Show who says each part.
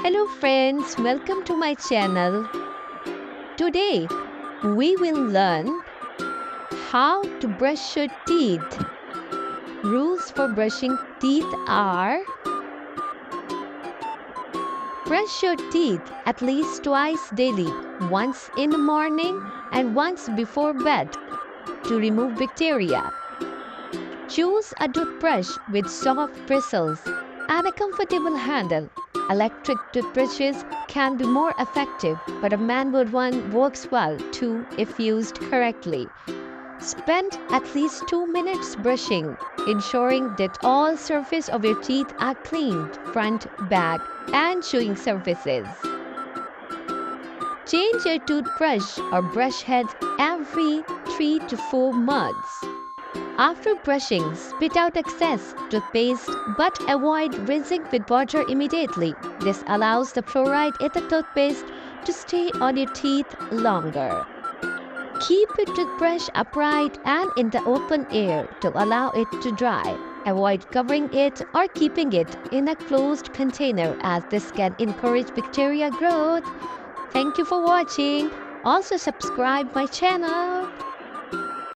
Speaker 1: Hello friends, welcome to my channel. Today we will learn how to brush your teeth. Rules for brushing teeth are: brush your teeth at least twice daily, once in the morning and once before bed to remove bacteria. Choose a toothbrush with soft bristles and a comfortable handle. Electric toothbrushes can be more effective, but a manual one works well too if used correctly. Spend at least 2 minutes brushing, ensuring that all surfaces of your teeth are cleaned, front, back, and chewing surfaces. Change your toothbrush or brush head every 3 to 4 months. After brushing, spit out excess toothpaste but avoid rinsing with water immediately. This allows the fluoride in the toothpaste to stay on your teeth longer. Keep your toothbrush upright and in the open air to allow it to dry. Avoid covering it or keeping it in a closed container, as this can encourage bacteria growth. Thank you for watching. Also subscribe my channel.